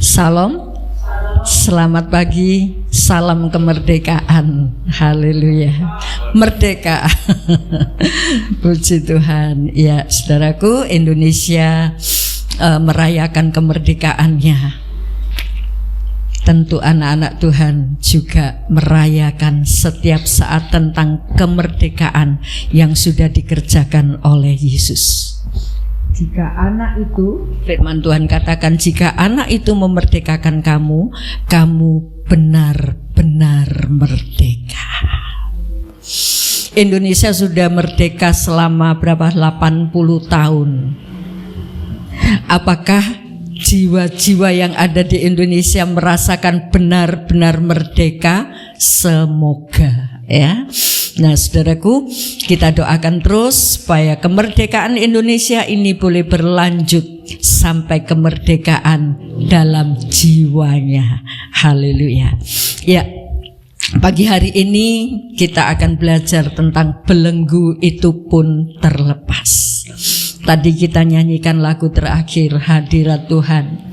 Salam, selamat pagi, salam kemerdekaan. Haleluya, merdeka. Puji Tuhan. Ya, saudaraku, Indonesia merayakan kemerdekaannya. Tentu anak-anak Tuhan juga merayakan setiap saat tentang kemerdekaan yang sudah dikerjakan oleh Yesus. Jika anak itu, firman Tuhan katakan, jika anak itu memerdekakan kamu, kamu benar-benar merdeka. Indonesia sudah merdeka selama berapa? 80 tahun. Apakah jiwa-jiwa yang ada di Indonesia merasakan benar-benar merdeka? Semoga, ya. Nah, saudaraku, kita doakan terus supaya kemerdekaan Indonesia ini boleh berlanjut sampai kemerdekaan dalam jiwanya. Haleluya. Ya, pagi hari ini kita akan belajar tentang belenggu itu pun terlepas. Tadi kita nyanyikan lagu terakhir, hadirat Tuhan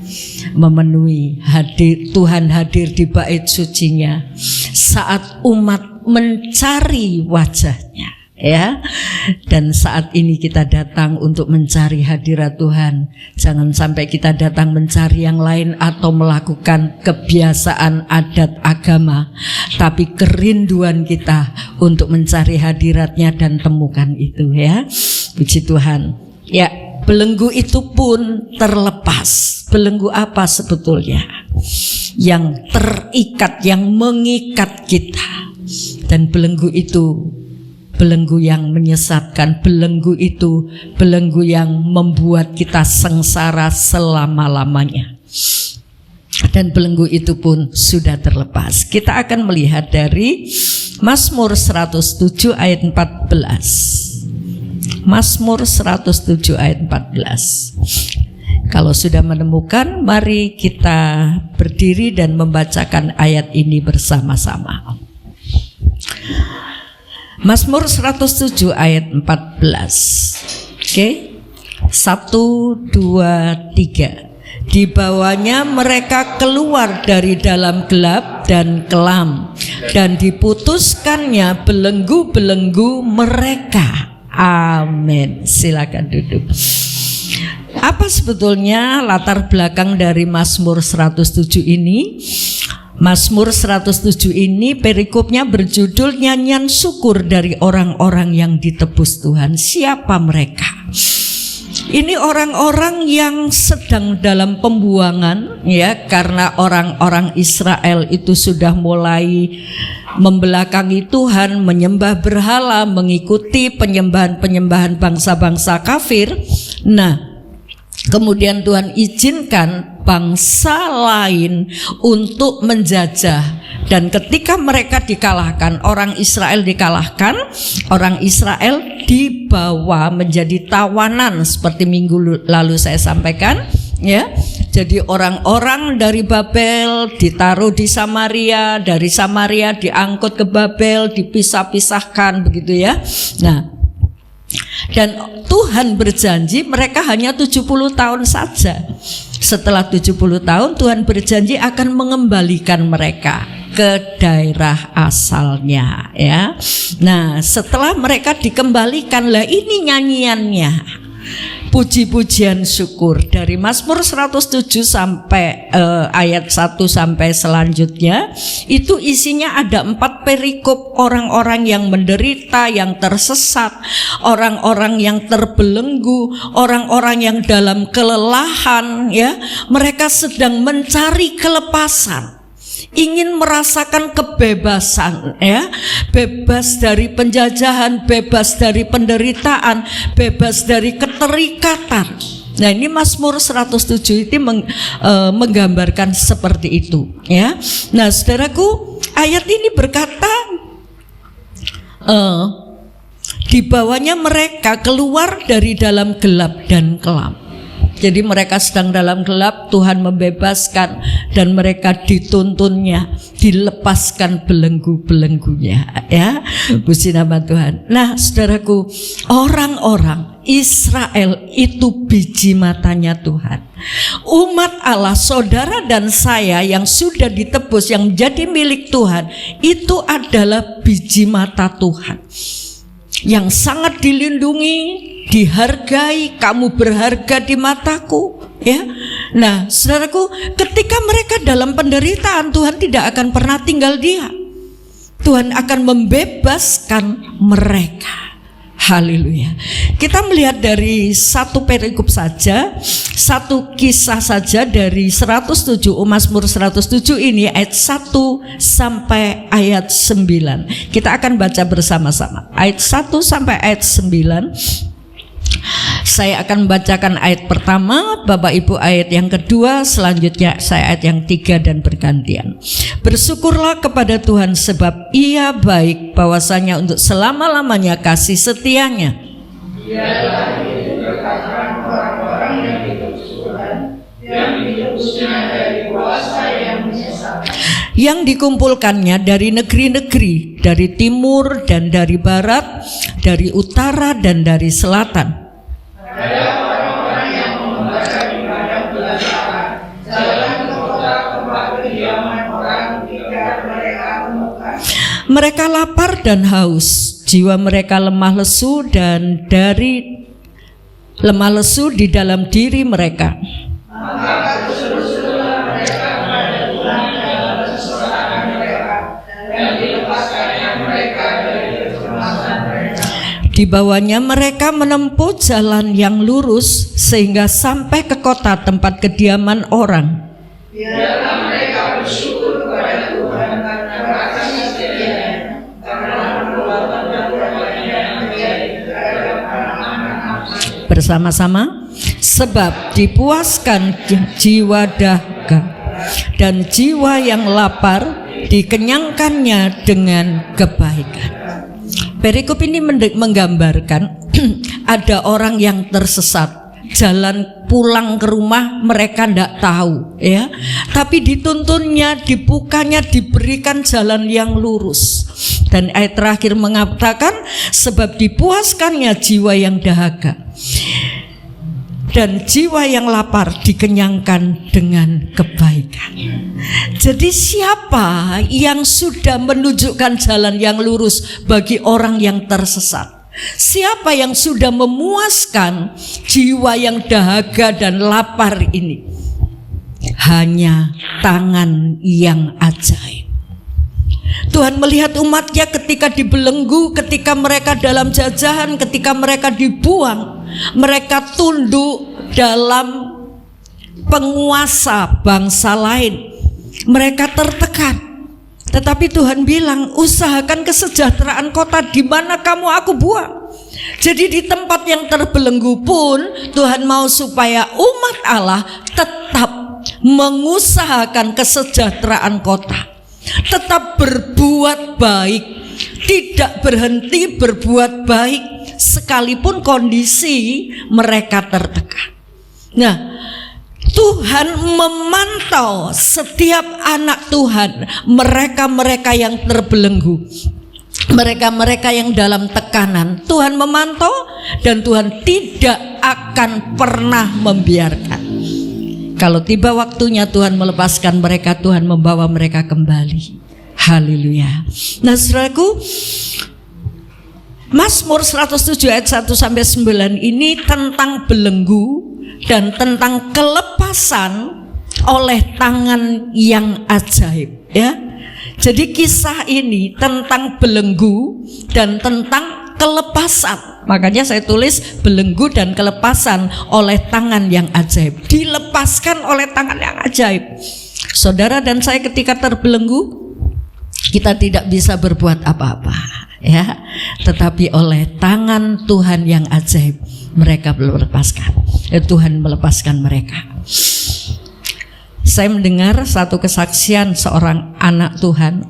memenuhi, Tuhan hadir di bait sucinya saat umat mencari wajahnya, ya. Dan saat ini kita datang untuk mencari hadirat Tuhan. Jangan sampai kita datang mencari yang lain atau melakukan kebiasaan adat agama, tapi kerinduan kita untuk mencari hadiratnya dan temukan itu, ya. Puji Tuhan. Ya, belenggu itu pun terlepas. Belenggu apa sebetulnya? Yang terikat, yang mengikat kita. Dan belenggu itu belenggu yang menyesatkan, belenggu itu belenggu yang membuat kita sengsara selama-lamanya. Dan belenggu itu pun sudah terlepas. Kita akan melihat dari Mazmur 107 ayat 14. Mazmur 107 ayat 14. Kalau sudah menemukan, mari kita berdiri dan membacakan ayat ini bersama-sama. Mazmur 107 ayat 14. Oke. 1, 2, 3. Di bawahnya mereka keluar dari dalam gelap dan kelam, dan diputuskannya belenggu-belenggu mereka. Amin. Silakan duduk. Apa sebetulnya latar belakang dari Mazmur 107 ini? Mazmur 107 ini perikopnya berjudul nyanyian syukur dari orang-orang yang ditebus Tuhan. Siapa mereka? Ini orang-orang yang sedang dalam pembuangan, ya, karena orang-orang Israel itu sudah mulai membelakangi Tuhan, menyembah berhala, mengikuti penyembahan-penyembahan bangsa-bangsa kafir. Nah, kemudian Tuhan izinkan bangsa lain untuk menjajah. Dan ketika mereka dikalahkan, orang Israel dikalahkan, orang Israel dibawa menjadi tawanan seperti minggu lalu saya sampaikan, ya. Jadi orang-orang dari Babel ditaruh di Samaria, dari Samaria diangkut ke Babel, dipisah-pisahkan begitu, ya. Nah, dan Tuhan berjanji mereka hanya 70 tahun saja. Setelah 70 tahun Tuhan berjanji akan mengembalikan mereka ke daerah asalnya, ya. Nah, setelah mereka dikembalikan, lah ini nyanyiannya, puji-pujian syukur dari Mazmur 107 sampai ayat 1 sampai selanjutnya. Itu isinya ada 4 perikop orang-orang yang menderita, yang tersesat, orang-orang yang terbelenggu, orang-orang yang dalam kelelahan, ya. Mereka sedang mencari kelepasan, ingin merasakan kebebasan, ya, bebas dari penjajahan, bebas dari penderitaan, bebas dari keterikatan. Nah, ini Mazmur 107 itu menggambarkan seperti itu, ya. Nah, saudaraku, ayat ini berkata di bawahnya mereka keluar dari dalam gelap dan kelam. Jadi mereka sedang dalam gelap, Tuhan membebaskan dan mereka dituntunnya, dilepaskan belenggu-belenggunya, ya. Puji nama Tuhan. Nah, saudaraku, orang-orang Israel itu biji matanya Tuhan. Umat Allah, saudara dan saya yang sudah ditebus, yang menjadi milik Tuhan, itu adalah biji mata Tuhan, yang sangat dilindungi, dihargai. Kamu berharga di mataku, ya. Nah, saudaraku, ketika mereka dalam penderitaan, Tuhan tidak akan pernah tinggal diam. Tuhan akan membebaskan mereka. Haleluya. Kita melihat dari satu perikop saja, satu kisah saja dari 107, Mazmur 107 ini ayat 1 sampai ayat 9. Kita akan baca bersama-sama ayat 1 sampai ayat 9. Saya akan membacakan ayat pertama, Bapak Ibu ayat yang kedua, selanjutnya saya ayat yang 3 dan bergantian. Bersyukurlah kepada Tuhan sebab Ia baik, bahwasanya untuk selama-lamanya kasih setianya. Ialah dikatakan orang-orang yang ditebus Tuhan, yang ditebusnya dari kuasa yang menyesalkan, yang dikumpulkannya dari negeri-negeri, dari timur dan dari barat, dari utara dan dari selatan. Ada orang-orang yang membaca di padang belantara, jalan ke kota tempat kediaman orang tidak mereka temukan. Mereka lapar dan haus, jiwa mereka lemah lesu dan dari lemah lesu di dalam diri mereka. Maka berseru-serulah mereka kepada Tuhan dalam kesesakan mereka, dan dilepaskannya mereka dari kecemasan mereka. Di bawahnya mereka menempuh jalan yang lurus sehingga sampai ke kota tempat kediaman orang. Biarlah mereka bersyukur kepada Tuhan karena kasih setianya, karena perbuatan-perbuatannya yang menjadi terhadap anak-anak. Bersama-sama, sebab dipuaskan jiwa dahaga dan jiwa yang lapar dikenyangkannya dengan kebaikan. Perikop ini menggambarkan ada orang yang tersesat, jalan pulang ke rumah mereka tidak tahu, ya. Tapi dituntunnya, dibukanya, diberikan jalan yang lurus. Dan ayat terakhir mengatakan sebab dipuaskannya jiwa yang dahaga dan jiwa yang lapar dikenyangkan dengan kebaikan. Jadi siapa yang sudah menunjukkan jalan yang lurus bagi orang yang tersesat? Siapa yang sudah memuaskan jiwa yang dahaga dan lapar ini? Hanya tangan yang ajaib. Tuhan melihat umatnya ketika dibelenggu, ketika mereka dalam jajahan, ketika mereka dibuang, mereka tunduk dalam penguasa bangsa lain. Mereka tertekan. Tetapi Tuhan bilang, usahakan kesejahteraan kota di mana kamu aku buang. Jadi di tempat yang terbelenggu pun Tuhan mau supaya umat Allah tetap mengusahakan kesejahteraan kota, tetap berbuat baik, tidak berhenti berbuat baik sekalipun kondisi mereka tertekan. Nah, Tuhan memantau setiap anak Tuhan, mereka-mereka yang terbelenggu, mereka-mereka yang dalam tekanan. Tuhan memantau dan Tuhan tidak akan pernah membiarkan. Kalau tiba waktunya Tuhan melepaskan mereka, Tuhan membawa mereka kembali. Haleluya. Nah, saudaraku, Mazmur 107 ayat 1 sampai 9 ini tentang belenggu dan tentang kelepasan oleh tangan yang ajaib, ya. Jadi kisah ini tentang belenggu dan tentang kelepasan. Makanya saya tulis belenggu dan kelepasan oleh tangan yang ajaib. Dilepaskan oleh tangan yang ajaib. Saudara dan saya ketika terbelenggu, kita tidak bisa berbuat apa-apa, ya. Tetapi oleh tangan Tuhan yang ajaib, mereka melepaskan. Tuhan melepaskan mereka. Saya mendengar satu kesaksian seorang anak Tuhan,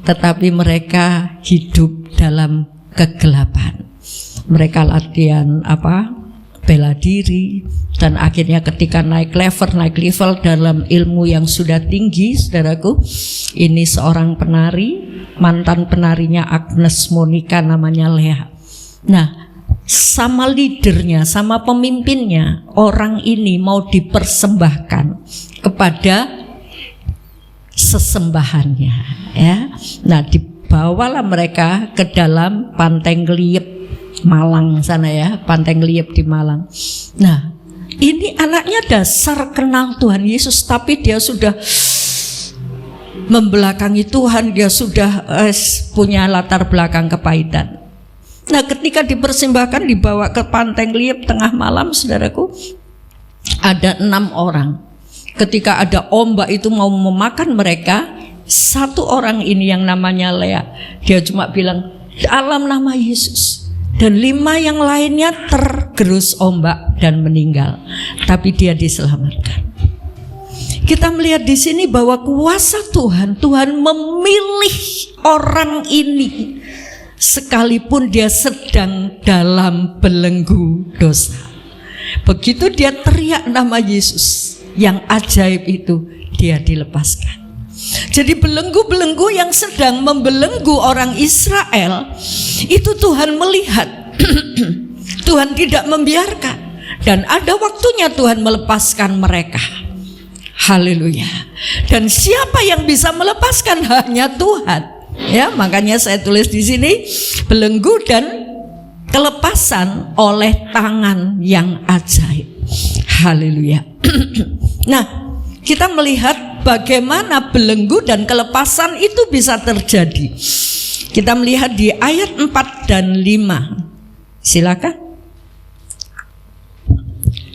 tetapi mereka hidup dalam kegelapan. Mereka latihan bela diri, dan akhirnya ketika naik level dalam ilmu yang sudah tinggi, saudaraku, ini seorang penari, mantan penarinya Agnes Monica namanya Lea. Nah, sama leadernya, sama pemimpinnya, orang ini mau dipersembahkan kepada sesembahannya, ya. Nah, dibawalah mereka ke dalam Pantai Ngeliep Malang sana, ya, Pantai Ngeliep di Malang. Nah, ini anaknya dasar kenal Tuhan Yesus, tapi dia sudah membelakangi Tuhan, dia sudah punya latar belakang kepahitan. Nah, ketika dipersembahkan, dibawa ke Pantai Ngeliep tengah malam, saudaraku, ada 6 orang. Ketika ada ombak itu mau memakan mereka, satu orang ini yang namanya Lea, dia cuma bilang dalam nama Yesus. Dan 5 yang lainnya tergerus ombak dan meninggal, tapi dia diselamatkan. Kita melihat di sini bahwa kuasa Tuhan memilih orang ini sekalipun dia sedang dalam belenggu dosa. Begitu dia teriak nama Yesus yang ajaib itu, dia dilepaskan. Jadi belenggu-belenggu yang sedang membelenggu orang Israel itu Tuhan melihat. Tuhan tidak membiarkan, dan ada waktunya Tuhan melepaskan mereka. Haleluya. Dan siapa yang bisa melepaskan? Hanya Tuhan. Ya, makanya saya tulis di sini belenggu dan kelepasan oleh tangan yang ajaib. Haleluya. Nah, kita melihat bagaimana belenggu dan kelepasan itu bisa terjadi. Kita melihat di ayat 4 dan 5. Silakan.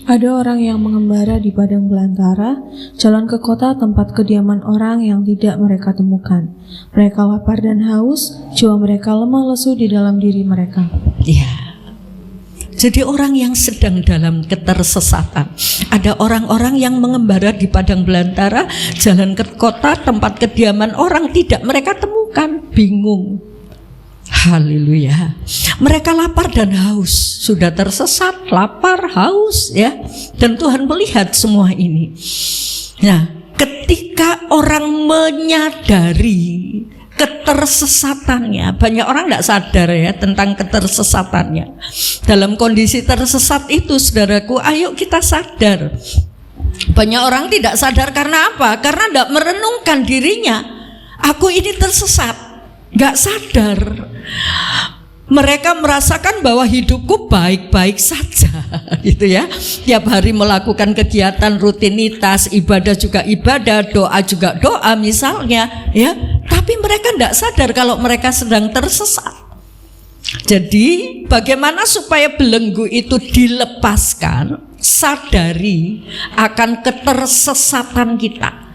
Ada orang yang mengembara di padang belantara, jalan ke kota tempat kediaman orang yang tidak mereka temukan. Mereka lapar dan haus, jiwa mereka lemah lesu di dalam diri mereka. Ya. Jadi orang yang sedang dalam ketersesatan. Ada orang-orang yang mengembara di padang belantara, jalan ke kota tempat kediaman orang tidak mereka temukan, bingung. Haleluya. Mereka lapar dan haus, sudah tersesat, lapar, haus, ya. Dan Tuhan melihat semua ini. Nah, ketika orang menyadari ketersesatannya, banyak orang tidak sadar ya tentang ketersesatannya. Dalam kondisi tersesat itu, saudaraku, ayo kita sadar. Banyak orang tidak sadar karena apa? Karena tidak merenungkan dirinya. Aku ini tersesat, nggak sadar. Mereka merasakan bahwa hidupku baik-baik saja, gitu ya. Tiap hari melakukan kegiatan rutinitas, ibadah juga ibadah, doa juga doa misalnya, ya. Tapi mereka tidak sadar kalau mereka sedang tersesat. Jadi bagaimana supaya belenggu itu dilepaskan? Sadari akan ketersesatan kita.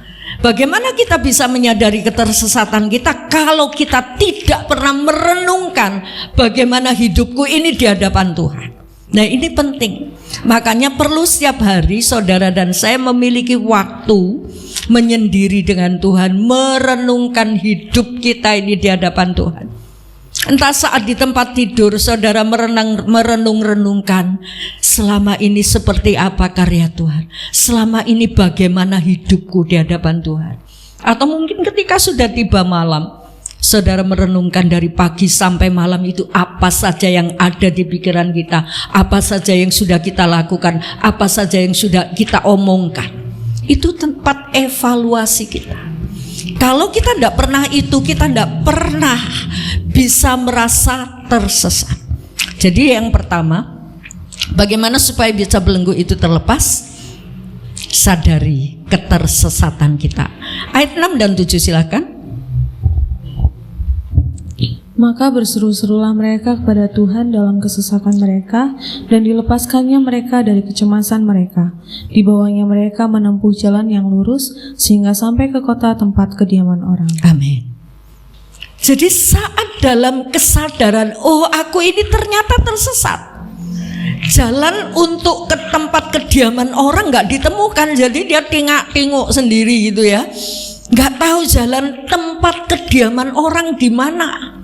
Bagaimana kita bisa menyadari ketersesatan kita kalau kita tidak pernah merenungkan bagaimana hidupku ini di hadapan Tuhan. Nah, ini penting. Makanya perlu setiap hari saudara dan saya memiliki waktu menyendiri dengan Tuhan, merenungkan hidup kita ini di hadapan Tuhan. Entah saat di tempat tidur saudara merenung-renungkan selama ini seperti apa karya Tuhan, selama ini bagaimana hidupku di hadapan Tuhan. Atau mungkin ketika sudah tiba malam, saudara merenungkan dari pagi sampai malam itu apa saja yang ada di pikiran kita, apa saja yang sudah kita lakukan, apa saja yang sudah kita omongkan. Itu tempat evaluasi kita. Kalau kita tidak pernah itu, kita tidak pernah bisa merasa tersesat. Jadi yang pertama, bagaimana supaya bisa belenggu itu terlepas? Sadari ketersesatan kita. Ayat 6 dan 7 silakan. Maka berseru-serulah mereka kepada Tuhan dalam kesesakan mereka, dan dilepaskannya mereka dari kecemasan mereka. Dibawanya mereka menempuh jalan yang lurus, sehingga sampai ke kota tempat kediaman orang. Amin. Jadi saat dalam kesadaran, oh aku ini ternyata tersesat, jalan untuk ke tempat kediaman orang nggak ditemukan, jadi dia tingak-tinguk sendiri gitu ya, nggak tahu jalan tempat kediaman orang di mana.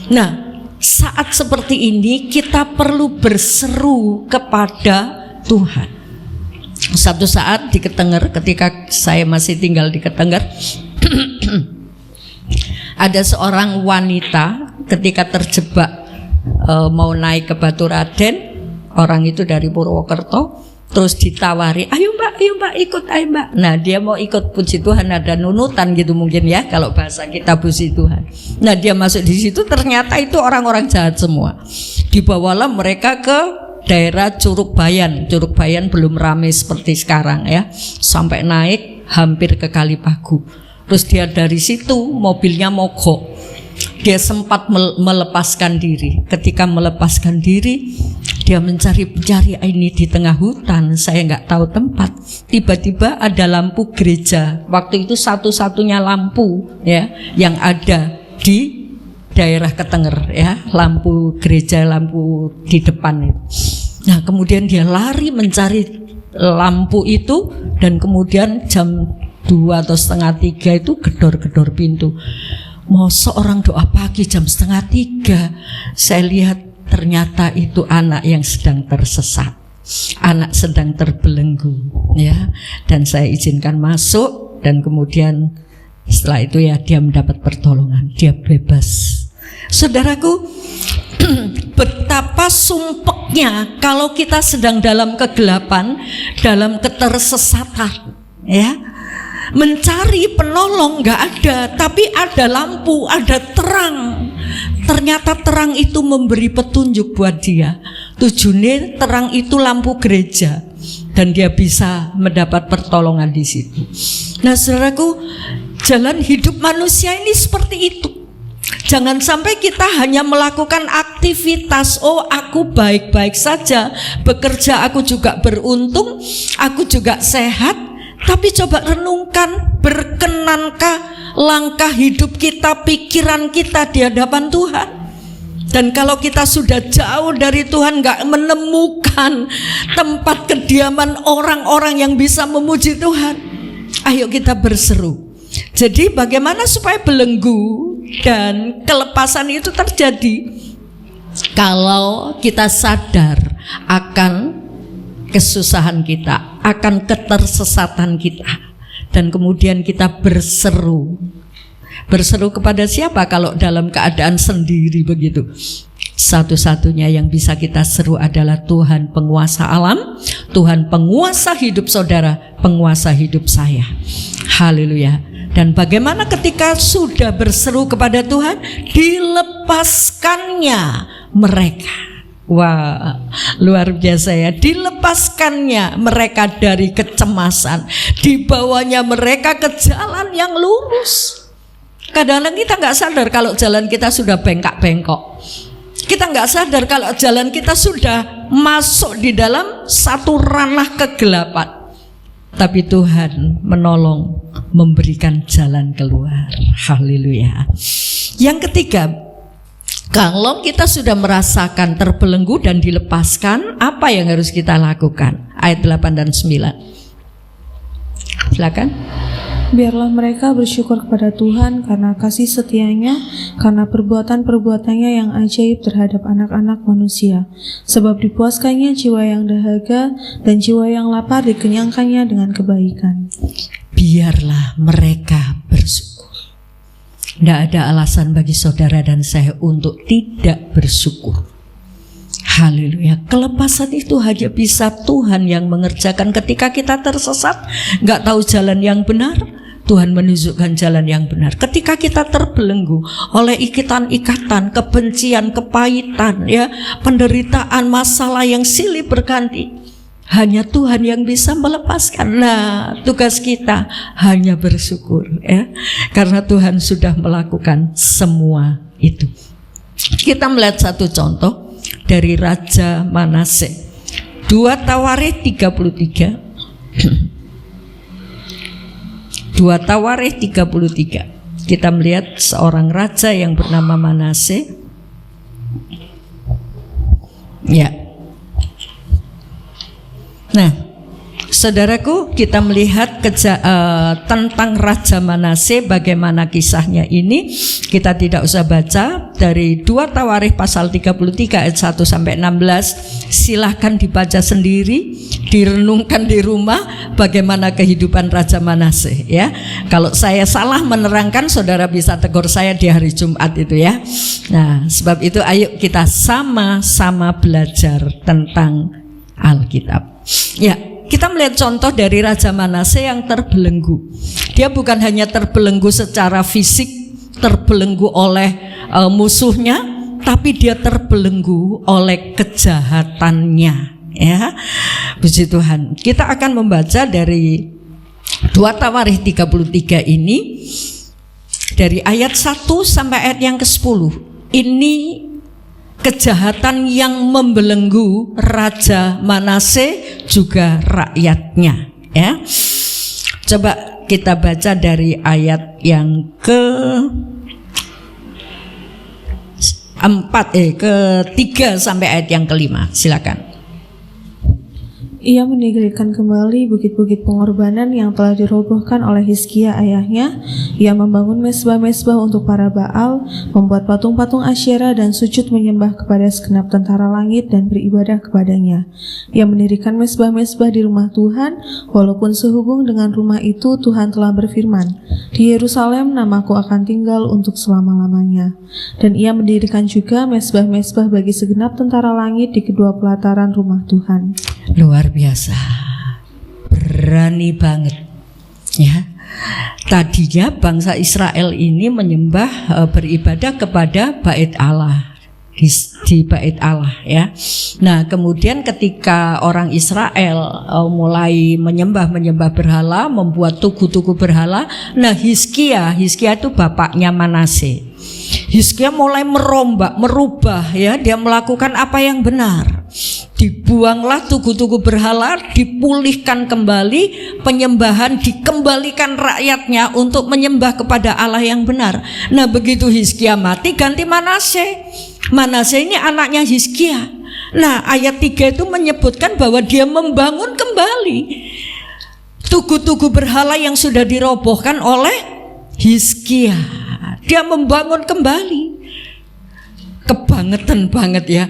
Nah, saat seperti ini kita perlu berseru kepada Tuhan. Satu saat di Ketenger, ketika saya masih tinggal di Ketenger, ada seorang wanita ketika terjebak mau naik ke Batu Raden. Orang itu dari Purwokerto, terus ditawari, ayo mbak ikut, ayo mbak. Nah dia mau ikut, puji Tuhan ada nunutan gitu mungkin ya, kalau bahasa kita puji Tuhan. Nah dia masuk di situ, ternyata itu orang-orang jahat semua. Dibawalah mereka ke daerah Curug Bayan. Curug Bayan belum ramai seperti sekarang ya, sampai naik hampir ke Kalipagu. Terus dia dari situ mobilnya mogok. Dia sempat melepaskan diri. Ketika melepaskan diri, dia mencari ini di tengah hutan, saya nggak tahu tempat. Tiba-tiba ada lampu gereja. Waktu itu satu-satunya lampu ya yang ada di daerah Ketenger ya, lampu gereja, lampu di depan itu. Nah kemudian dia lari mencari lampu itu, dan kemudian jam 2 atau setengah 3 itu gedor-gedor pintu. Mau seorang doa pagi jam setengah 3, saya lihat ternyata itu anak yang sedang tersesat, anak sedang terbelenggu ya. Dan saya izinkan masuk, dan kemudian setelah itu ya dia mendapat pertolongan, dia bebas. Saudaraku, betapa sumpeknya kalau kita sedang dalam kegelapan, dalam ketersesatan ya, mencari penolong nggak ada, tapi ada lampu, ada terang. Ternyata terang itu memberi petunjuk buat dia. Tujuannya terang itu lampu gereja, dan dia bisa mendapat pertolongan di situ. Nah, saudaraku, jalan hidup manusia ini seperti itu. Jangan sampai kita hanya melakukan aktivitas, oh aku baik-baik saja, bekerja aku juga beruntung, aku juga sehat. Tapi coba renungkan, berkenankah langkah hidup kita, pikiran kita di hadapan Tuhan? Dan kalau kita sudah jauh dari Tuhan, gak menemukan tempat kediaman orang-orang yang bisa memuji Tuhan, ayo kita berseru. Jadi bagaimana supaya belenggu dan kelepasan itu terjadi? Kalau kita sadar akan kesusahan kita, akan ketersesatan kita, dan kemudian kita berseru. Berseru kepada siapa kalau dalam keadaan sendiri begitu? Satu-satunya yang bisa kita seru adalah Tuhan penguasa alam, Tuhan penguasa hidup saudara, penguasa hidup saya. Haleluya. Dan bagaimana ketika sudah berseru kepada Tuhan, dilepaskannya mereka. Wah, luar biasa ya. Dilepaskannya mereka dari kecemasan, dibawanya mereka ke jalan yang lurus. Kadang-kadang kita nggak sadar kalau jalan kita sudah bengkak-bengkok. Kita nggak sadar kalau jalan kita sudah masuk di dalam satu ranah kegelapan. Tapi Tuhan menolong, memberikan jalan keluar. Haleluya. Yang ketiga, kalau kita sudah merasakan terbelenggu dan dilepaskan, apa yang harus kita lakukan? Ayat 8 dan 9. Silakan. Biarlah mereka bersyukur kepada Tuhan karena kasih setianya, karena perbuatan-perbuatannya yang ajaib terhadap anak-anak manusia. Sebab dipuaskannya jiwa yang dahaga dan jiwa yang lapar dikenyangkannya dengan kebaikan. Biarlah mereka bersyukur. Tidak ada alasan bagi saudara dan saya untuk tidak bersyukur. Haleluya. Kelepasan itu hanya bisa Tuhan yang mengerjakan. Ketika kita tersesat, nggak tahu jalan yang benar, Tuhan menunjukkan jalan yang benar. Ketika kita terbelenggu oleh ikatan-ikatan, kebencian, kepahitan, ya, penderitaan, masalah yang silih berganti, hanya Tuhan yang bisa melepaskan. Nah, tugas kita hanya bersyukur, ya, karena Tuhan sudah melakukan semua itu. Kita melihat satu contoh dari Raja Manase, 2 Tawarikh 33. 2 Tawarikh 33. Kita melihat seorang raja yang bernama Manase. Ya. Nah, Saudaraku, kita melihat tentang Raja Manase, bagaimana kisahnya ini. Kita tidak usah baca dari 2 Tawarikh pasal 33 ayat 1 sampai 16. Silahkan dibaca sendiri, direnungkan di rumah bagaimana kehidupan Raja Manase ya. Kalau saya salah menerangkan, saudara bisa tegur saya di hari Jumat itu ya. Nah, sebab itu ayo kita sama-sama belajar tentang Alkitab. Ya, kita melihat contoh dari Raja Manase yang terbelenggu. Dia bukan hanya terbelenggu secara fisik, terbelenggu oleh musuhnya, tapi dia terbelenggu oleh kejahatannya. Ya, puji Tuhan. Kita akan membaca dari 2 Tawarikh 33 ini dari ayat 1 sampai ayat yang ke-10. Ini kejahatan yang membelenggu Raja Manase juga rakyatnya ya. Coba kita baca dari ayat yang ke-3 sampai ayat yang ke-5. Silakan. Ia mendirikan kembali bukit-bukit pengorbanan yang telah dirobohkan oleh Hizkia ayahnya. Ia membangun mezbah-mezbah untuk para Baal, membuat patung-patung Asyera dan sujud menyembah kepada segenap tentara langit dan beribadah kepadanya. Ia mendirikan mezbah-mezbah di rumah Tuhan, walaupun sehubung dengan rumah itu Tuhan telah berfirman, "Di Yerusalem namaku akan tinggal untuk selama-lamanya." Dan ia mendirikan juga mezbah-mezbah bagi segenap tentara langit di kedua pelataran rumah Tuhan. Luar biasa, berani banget ya. Tadinya bangsa Israel ini menyembah, beribadah kepada bait Allah, di bait Allah ya. Nah, kemudian ketika orang Israel mulai menyembah berhala, membuat tugu-tugu berhala. Nah, Hizkia itu bapaknya Manase. Hizkia mulai merubah ya, dia melakukan apa yang benar. Dibuanglah tugu-tugu berhala, dipulihkan kembali penyembahan, dikembalikan rakyatnya untuk menyembah kepada Allah yang benar. Nah, begitu Hizkia mati, ganti Manase. Manase ini anaknya Hizkia. Nah, ayat 3 itu menyebutkan bahwa dia membangun kembali tugu-tugu berhala yang sudah dirobohkan oleh Hizkia. Dia membangun kembali. Kebangetan banget ya.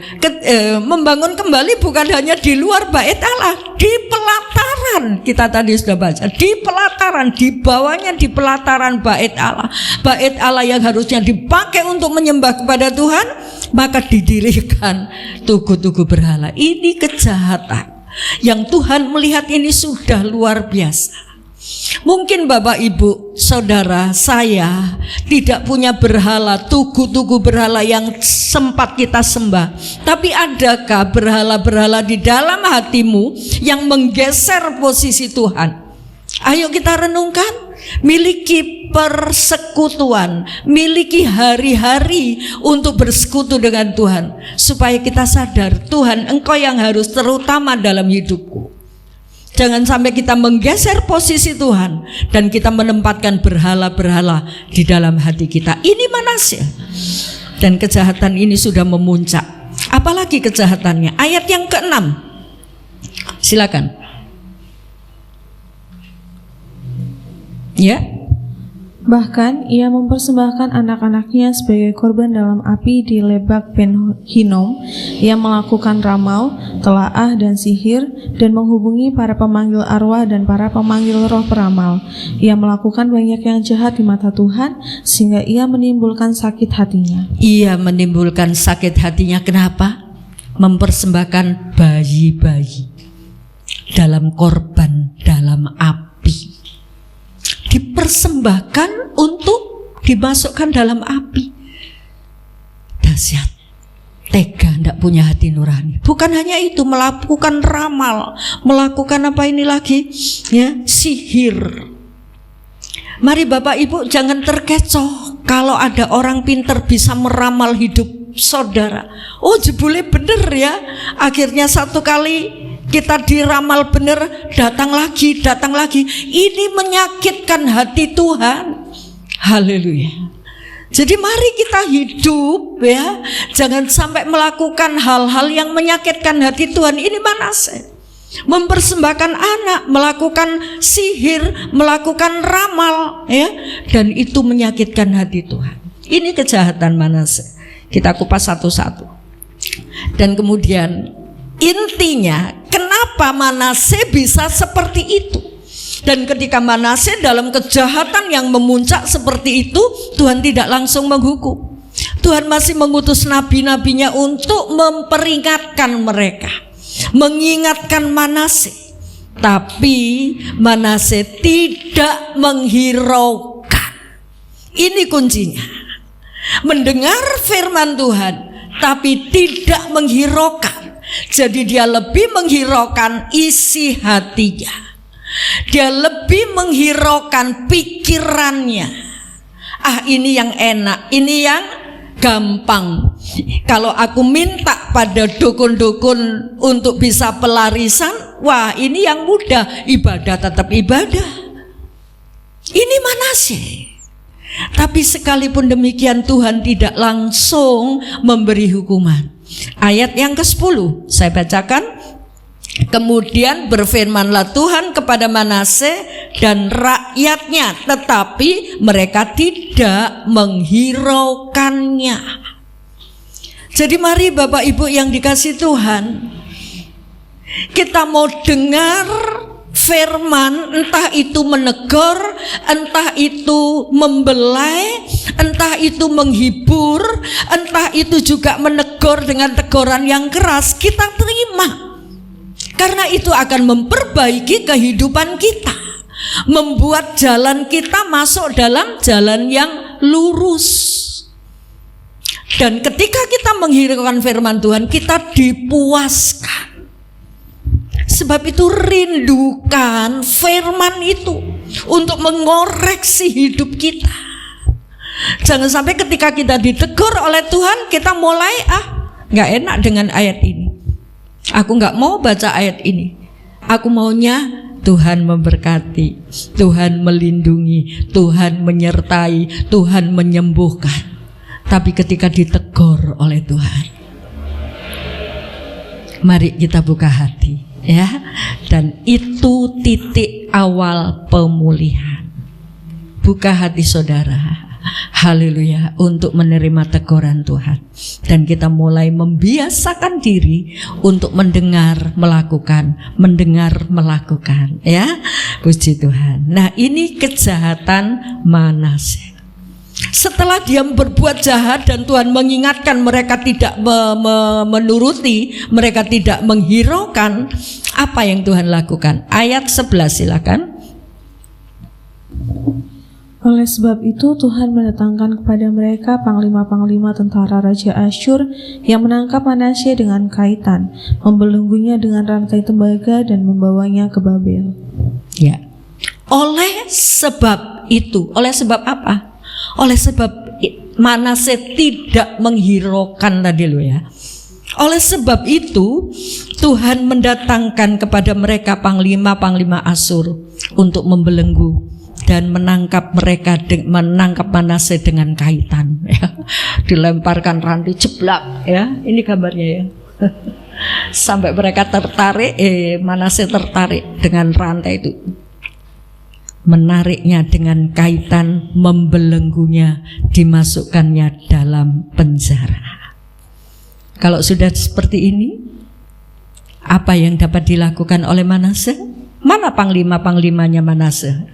Membangun kembali bukan hanya di luar bait Allah, di pelataran. Kita tadi sudah baca, di pelataran, di bawahnya di pelataran bait Allah. Bait Allah yang harusnya dipakai untuk menyembah kepada Tuhan, maka didirikan tugu-tugu berhala. Ini kejahatan yang Tuhan melihat ini sudah luar biasa. Mungkin Bapak Ibu Saudara saya tidak punya berhala, tugu-tugu berhala yang sempat kita sembah. Tapi adakah berhala-berhala di dalam hatimu yang menggeser posisi Tuhan? Ayo kita renungkan. Miliki persekutuan, miliki hari-hari untuk bersekutu dengan Tuhan, supaya kita sadar, Tuhan, Engkau yang harus terutama dalam hidupku. Jangan sampai kita menggeser posisi Tuhan dan kita menempatkan berhala-berhala di dalam hati kita. Ini Manase. Dan kejahatan ini sudah memuncak. Apalagi kejahatannya? Ayat yang ke-6. Silakan. Ya. Bahkan ia mempersembahkan anak-anaknya sebagai korban dalam api di Lebak Ben Hinnom. Ia melakukan ramal, telaah dan sihir, dan menghubungi para pemanggil arwah dan para pemanggil roh peramal. Ia melakukan banyak yang jahat di mata Tuhan, sehingga ia menimbulkan sakit hatinya. Ia menimbulkan sakit hatinya. Kenapa? Mempersembahkan bayi-bayi dalam korban dalam api. Dipersembahkan untuk dimasukkan dalam api. Dahsyat, tega, tidak punya hati nurani. Bukan hanya itu, melakukan ramal, melakukan apa ini lagi ya, sihir. Mari Bapak Ibu jangan terkecoh kalau ada orang pintar bisa meramal hidup saudara. Oh, jebule bener ya. Akhirnya satu kali kita diramal benar, datang lagi. Ini menyakitkan hati Tuhan. Haleluya. Jadi mari kita hidup ya, jangan sampai melakukan hal-hal yang menyakitkan hati Tuhan. Ini Manase. mempersembahkan anak, melakukan sihir, melakukan ramal, ya, dan itu menyakitkan hati Tuhan. Ini kejahatan Manase. Kita kupas satu-satu. Dan kemudian intinya kenapa Manase bisa seperti itu? Dan ketika Manase dalam kejahatan yang memuncak seperti itu, Tuhan tidak langsung menghukum. Tuhan masih mengutus nabi-nabinya untuk memperingatkan mereka, mengingatkan Manase. Tapi Manase tidak menghiraukan. Ini kuncinya. Mendengar firman Tuhan tapi tidak menghiraukan. Jadi dia lebih menghiraukan isi hatinya. Dia lebih menghiraukan pikirannya. Ini yang enak, ini yang gampang. Kalau aku minta pada dukun-dukun untuk bisa pelarisan, wah ini yang mudah, ibadah tetap ibadah. Ini Manase. Tapi sekalipun demikian Tuhan tidak langsung memberi hukuman. Ayat yang ke-10 saya bacakan. Kemudian berfirmanlah Tuhan kepada Manase dan rakyatnya, tetapi mereka tidak menghiraukannya. Jadi mari Bapak Ibu yang dikasih Tuhan, kita mau dengar firman, entah itu menegur, entah itu membelai, entah itu menghibur, entah itu juga menegur dengan teguran yang keras, kita terima. Karena itu akan memperbaiki kehidupan kita, membuat jalan kita masuk dalam jalan yang lurus. Dan ketika kita menghiraukan firman Tuhan, kita dipuaskan. Sebab itu rindukan firman itu untuk mengoreksi hidup kita. Jangan sampai ketika kita ditegur oleh Tuhan, kita mulai gak enak dengan ayat ini. Aku gak mau baca ayat ini. Aku maunya Tuhan memberkati, Tuhan melindungi, Tuhan menyertai, Tuhan menyembuhkan. Tapi ketika ditegur oleh Tuhan, mari kita buka hati, ya. Dan itu titik awal pemulihan. Buka hati saudara, haleluya, untuk menerima teguran Tuhan. Dan kita mulai membiasakan diri untuk mendengar, melakukan, mendengar, melakukan, ya. Puji Tuhan. Nah, ini kejahatan Manase. Setelah dia berbuat jahat dan Tuhan mengingatkan mereka tidak menuruti, mereka tidak menghiraukan, apa yang Tuhan lakukan? Ayat 11 silakan. Oleh sebab itu Tuhan mendatangkan kepada mereka panglima-panglima tentara Raja Asyur yang menangkap Manase dengan kaitan, membelenggunya dengan rantai tembaga dan membawanya ke Babel. Ya. Oleh sebab itu, oleh sebab apa? Oleh sebab Manase tidak menghiraukan tadi lo ya. Oleh sebab itu Tuhan mendatangkan kepada mereka panglima-panglima Asyur untuk membelenggu dan menangkap mereka, menangkap Manase dengan kaitan, ya. Dilemparkan rantai, jeblak, ya. Ini gambarnya ya. Sampai mereka tertarik, Manase tertarik dengan rantai itu, menariknya dengan kaitan, membelenggunya, dimasukkannya dalam penjara. Kalau sudah seperti ini, apa yang dapat dilakukan oleh Manase? Mana panglima-panglimanya Manase?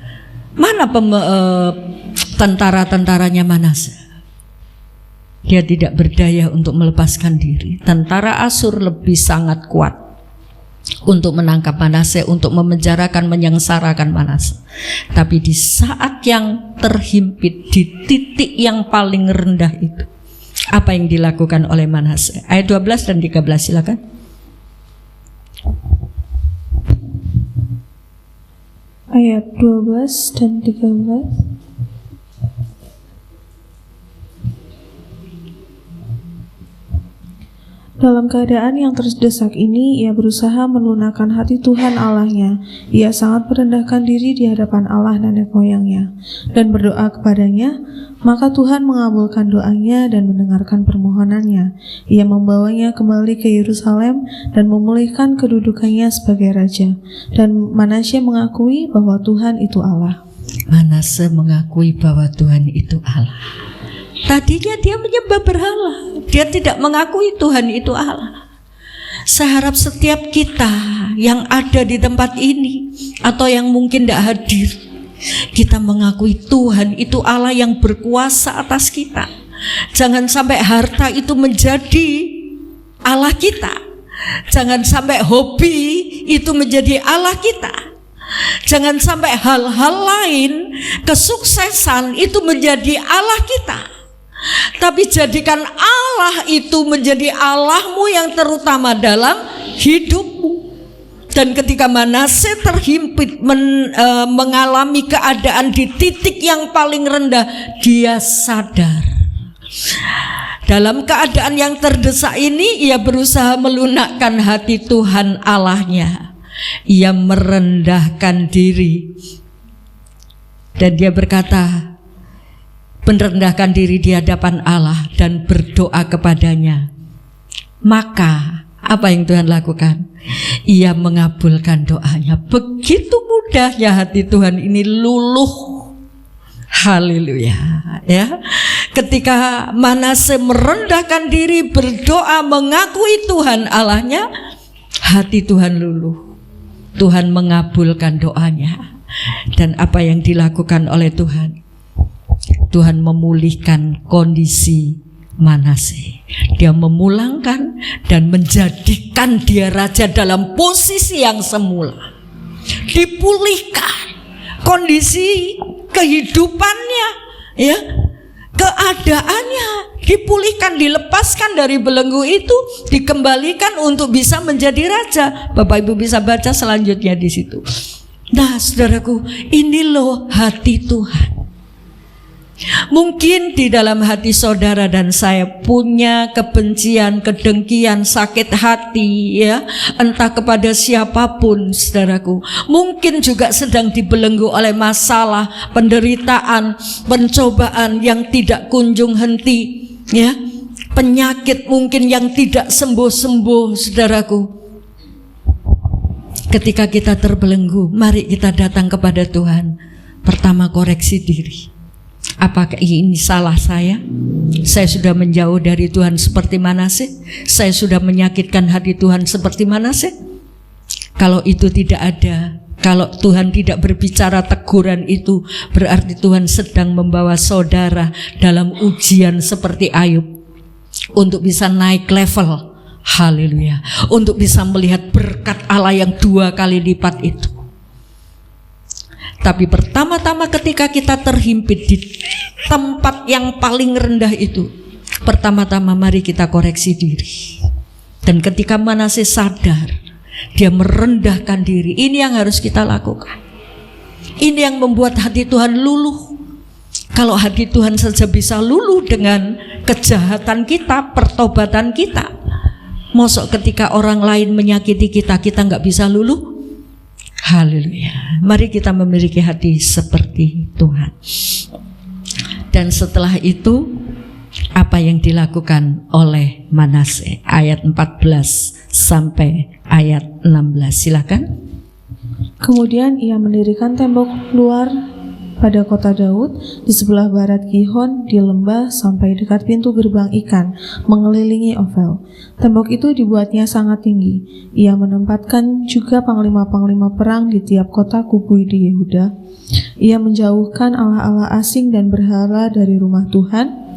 Mana tentara-tentaranya Manase? Dia tidak berdaya untuk melepaskan diri. Tentara Asyur lebih sangat kuat untuk menangkap Manase, untuk memenjarakan, menyengsarakan Manase. Tapi di saat yang terhimpit, di titik yang paling rendah itu, apa yang dilakukan oleh Manase? Ayat 12 dan 13 silakan. Ayat 12 dan 13. Dalam keadaan yang terdesak ini, ia berusaha melunakkan hati Tuhan Allahnya. Ia sangat merendahkan diri di hadapan Allah nenek moyangnya dan berdoa kepadanya. Maka Tuhan mengabulkan doanya dan mendengarkan permohonannya. Ia membawanya kembali ke Yerusalem dan memulihkan kedudukannya sebagai raja. Dan Manasye mengakui bahwa Tuhan itu Allah. Manasye mengakui bahwa Tuhan itu Allah. Tadinya dia menyembah berhala, dia tidak mengakui Tuhan itu Allah. Saya harap setiap kita yang ada di tempat ini atau yang mungkin tidak hadir, kita mengakui Tuhan itu Allah yang berkuasa atas kita. Jangan sampai harta itu menjadi Allah kita. Jangan sampai hobi itu menjadi Allah kita. Jangan sampai hal-hal lain, kesuksesan itu menjadi Allah kita. Tapi jadikan Allah itu menjadi Allahmu yang terutama dalam hidupmu. Dan ketika Manasye terhimpit mengalami keadaan di titik yang paling rendah, dia sadar. Dalam keadaan yang terdesak ini, ia berusaha melunakkan hati Tuhan Allahnya. Ia merendahkan diri. Dan dia berkata, merendahkan diri di hadapan Allah dan berdoa kepadanya. Maka apa yang Tuhan lakukan? Ia mengabulkan doanya. Begitu mudahnya hati Tuhan ini luluh. Haleluya, ya. Ketika Manasye merendahkan diri, berdoa, mengakui Tuhan Allahnya, hati Tuhan luluh. Tuhan mengabulkan doanya. Dan apa yang dilakukan oleh Tuhan? Tuhan memulihkan kondisi Manasye. Dia memulangkan dan menjadikan dia raja dalam posisi yang semula. Dipulihkan kondisi kehidupannya, ya, keadaannya dipulihkan, dilepaskan dari belenggu itu, dikembalikan untuk bisa menjadi raja. Bapak Ibu bisa baca selanjutnya di situ. Nah, saudaraku, ini loh hati Tuhan. Mungkin di dalam hati saudara dan saya punya kebencian, kedengkian, sakit hati, ya, entah kepada siapapun, saudaraku. Mungkin juga sedang dibelenggu oleh masalah, penderitaan, pencobaan yang tidak kunjung henti, ya, penyakit mungkin yang tidak sembuh-sembuh, saudaraku. Ketika kita terbelenggu, mari kita datang kepada Tuhan. Pertama, koreksi diri. Apakah ini salah saya? Saya sudah menjauh dari Tuhan seperti Manasye? Saya sudah menyakitkan hati Tuhan seperti Manasye? Kalau itu tidak ada, kalau Tuhan tidak berbicara teguran itu, berarti Tuhan sedang membawa saudara dalam ujian seperti Ayub untuk bisa naik level. Haleluya. Untuk bisa melihat berkat Allah yang 2 kali lipat itu. Tapi pertama-tama ketika kita terhimpit di tempat yang paling rendah itu, pertama-tama mari kita koreksi diri. Dan ketika Manasye sadar, dia merendahkan diri. Ini yang harus kita lakukan. Ini yang membuat hati Tuhan luluh. Kalau hati Tuhan saja bisa luluh dengan kejahatan kita, pertobatan kita, mosok ketika orang lain menyakiti kita, kita nggak bisa luluh? Haleluya. Mari kita memiliki hati seperti Tuhan. Dan setelah itu, apa yang dilakukan oleh Manasye? Ayat 14 sampai ayat 16. Silakan. Kemudian ia mendirikan tembok luar pada kota Daud di sebelah barat Gihon di lembah sampai dekat pintu gerbang ikan mengelilingi Ofel. Tembok itu dibuatnya sangat tinggi. Ia menempatkan juga panglima-panglima perang di tiap kota kubu di Yehuda. Ia menjauhkan allah-allah asing dan berhala dari rumah Tuhan.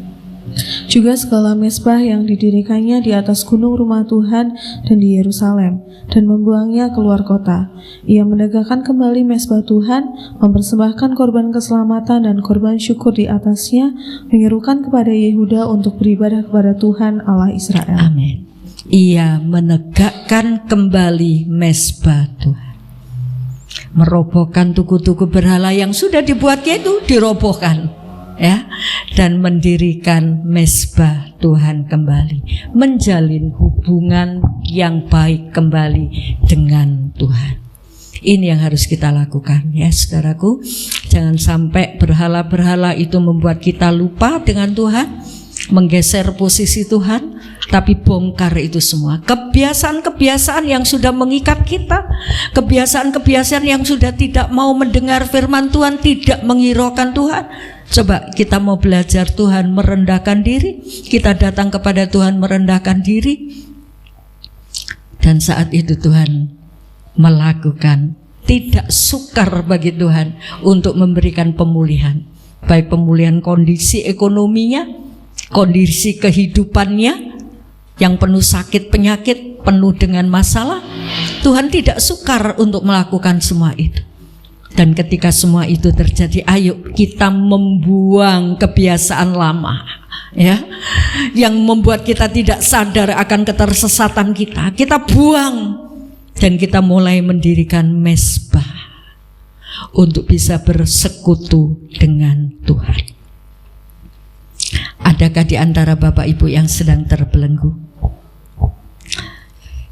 Juga segala mezbah yang didirikannya di atas gunung rumah Tuhan dan di Yerusalem, dan membuangnya keluar kota. Ia menegakkan kembali mezbah Tuhan, mempersembahkan korban keselamatan dan korban syukur di atasnya, menyerukan kepada Yehuda untuk beribadah kepada Tuhan Allah Israel. Amin. Ia menegakkan kembali mezbah Tuhan, merobohkan tugu-tugu berhala yang sudah dibuatnya itu dirobohkan, ya, dan mendirikan mezbah Tuhan kembali, menjalin hubungan yang baik kembali dengan Tuhan. Ini yang harus kita lakukan ya saudaraku. Jangan sampai berhala-berhala itu membuat kita lupa dengan Tuhan, menggeser posisi Tuhan, tapi bongkar itu semua. Kebiasaan-kebiasaan yang sudah mengikat kita, kebiasaan-kebiasaan yang sudah tidak mau mendengar firman Tuhan, tidak menghiraukan Tuhan. Coba kita mau belajar Tuhan merendahkan diri, kita datang kepada Tuhan merendahkan diri, dan saat itu Tuhan melakukan, tidak sukar bagi Tuhan untuk memberikan pemulihan, baik pemulihan kondisi ekonominya, kondisi kehidupannya yang penuh sakit penyakit, penuh dengan masalah. Tuhan tidak sukar untuk melakukan semua itu. Dan ketika semua itu terjadi, ayo kita membuang kebiasaan lama ya, yang membuat kita tidak sadar akan ketersesatan kita. Kita buang dan kita mulai mendirikan mezbah untuk bisa bersekutu dengan Tuhan. Adakah di antara Bapak Ibu yang sedang terbelenggu?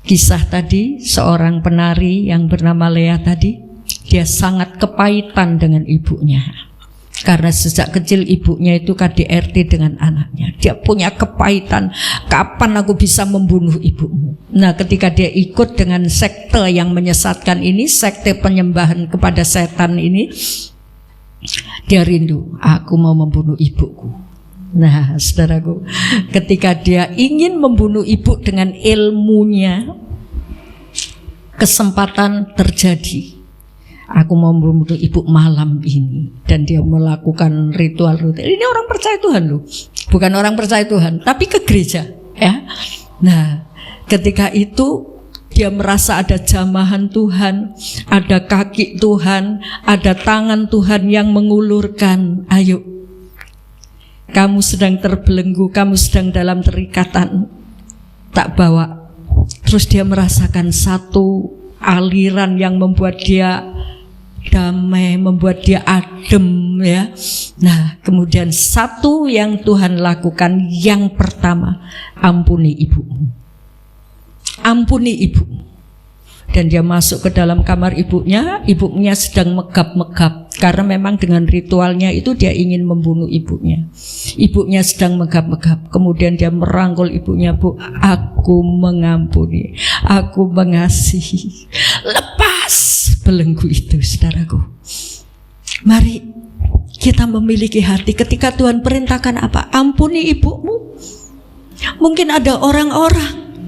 Kisah tadi, seorang penari yang bernama Lea tadi, dia sangat kepahitan dengan ibunya. Karena sejak kecil ibunya itu KDRT dengan anaknya. Dia punya kepahitan, kapan aku bisa membunuh ibumu. Nah, ketika dia ikut dengan sekte yang menyesatkan ini, sekte penyembahan kepada setan ini, dia rindu, aku mau membunuh ibuku. Nah, saudaraku, ketika dia ingin membunuh ibu dengan ilmunya, kesempatan terjadi. Aku mau membunuh ibu malam ini. Dan dia melakukan ritual-ritual. Ini orang percaya Tuhan loh, bukan orang percaya Tuhan, tapi ke gereja ya. Nah, ketika itu dia merasa ada jamahan Tuhan, ada kaki Tuhan, ada tangan Tuhan yang mengulurkan. Ayo, kamu sedang terbelenggu, kamu sedang dalam terikatan, tak bawa. Terus dia merasakan satu aliran yang membuat dia damai, membuat dia adem ya. Nah, kemudian satu yang Tuhan lakukan, yang pertama, ampuni ibumu. Ampuni ibumu. Dan dia masuk ke dalam kamar ibunya, ibunya sedang megap-megap. Karena memang dengan ritualnya itu dia ingin membunuh ibunya. Ibunya sedang megap-megap. Kemudian dia merangkul ibunya, Bu, aku mengampuni, aku mengasihi. Lepas belenggu itu, saudaraku. Mari kita memiliki hati ketika Tuhan perintahkan apa? Ampuni ibumu. Mungkin ada orang-orang,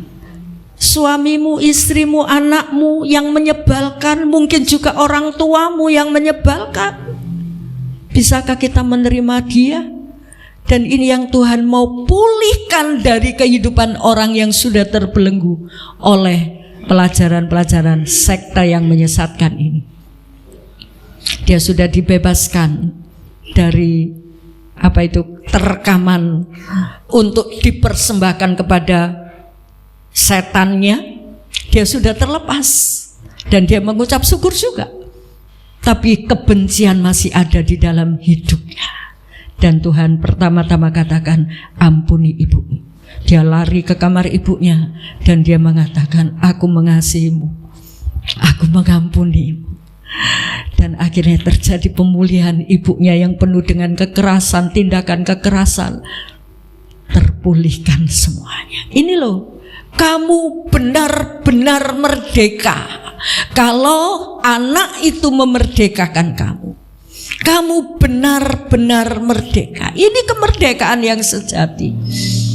suamimu, istrimu, anakmu yang menyebalkan, mungkin juga orang tuamu yang menyebalkan. Bisakah kita menerima dia? Dan ini yang Tuhan mau pulihkan dari kehidupan orang yang sudah terbelenggu oleh pelajaran-pelajaran sekte yang menyesatkan ini. Dia sudah dibebaskan dari terkaman untuk dipersembahkan kepada setannya. Dia sudah terlepas dan dia mengucap syukur juga. Tapi kebencian masih ada di dalam hidupnya. Dan Tuhan pertama-tama katakan, ampuni ibumu. Dia lari ke kamar ibunya dan dia mengatakan, aku mengasihimu, aku mengampunimu. Dan akhirnya terjadi pemulihan. Ibunya yang penuh dengan kekerasan, tindakan kekerasan, terpulihkan semuanya. Ini loh, kamu benar-benar merdeka kalau anak itu memerdekakan kamu. Kamu benar-benar merdeka. Ini kemerdekaan yang sejati.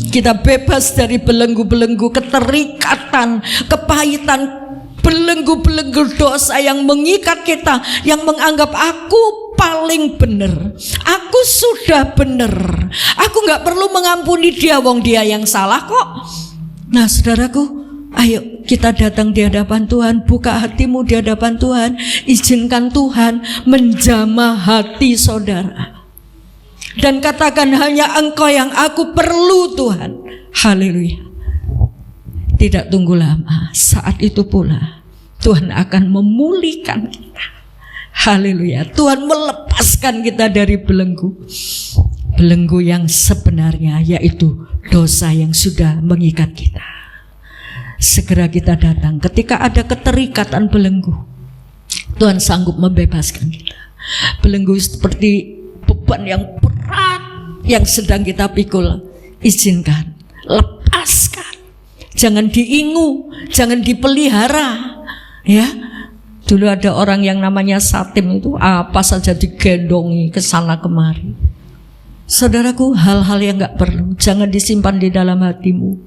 Kita bebas dari belenggu-belenggu keterikatan, kepahitan, belenggu-belenggu dosa yang mengikat kita, yang menganggap aku paling benar, aku sudah benar, aku gak perlu mengampuni dia, wong dia yang salah kok. Nah, saudaraku, ayo kita datang di hadapan Tuhan, buka hatimu di hadapan Tuhan, izinkan Tuhan menjamah hati saudara. Dan katakan, hanya Engkau yang aku perlu Tuhan. Haleluya. Tidak tunggu lama, saat itu pula Tuhan akan memulihkan kita. Haleluya. Tuhan melepaskan kita dari belenggu. Belenggu yang sebenarnya, yaitu dosa yang sudah mengikat kita. Segera kita datang. Ketika ada keterikatan belenggu, Tuhan sanggup membebaskan kita. Belenggu seperti beban yang berat yang sedang kita pikul. Izinkan, lepaskan. Jangan diingu, jangan dipelihara. Ya, dulu ada orang yang namanya Satim itu apa saja digendongi ke sana kemari. Saudaraku, hal-hal yang gak perlu jangan disimpan di dalam hatimu.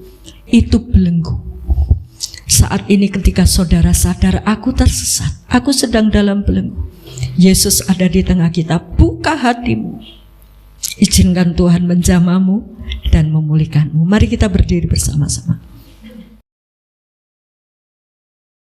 Itu belenggu. Saat ini ketika saudara sadar aku tersesat, aku sedang dalam belenggu, Yesus ada di tengah kita. Buka hatimu, izinkan Tuhan menjamahmu dan memulihkanmu. Mari kita berdiri bersama-sama.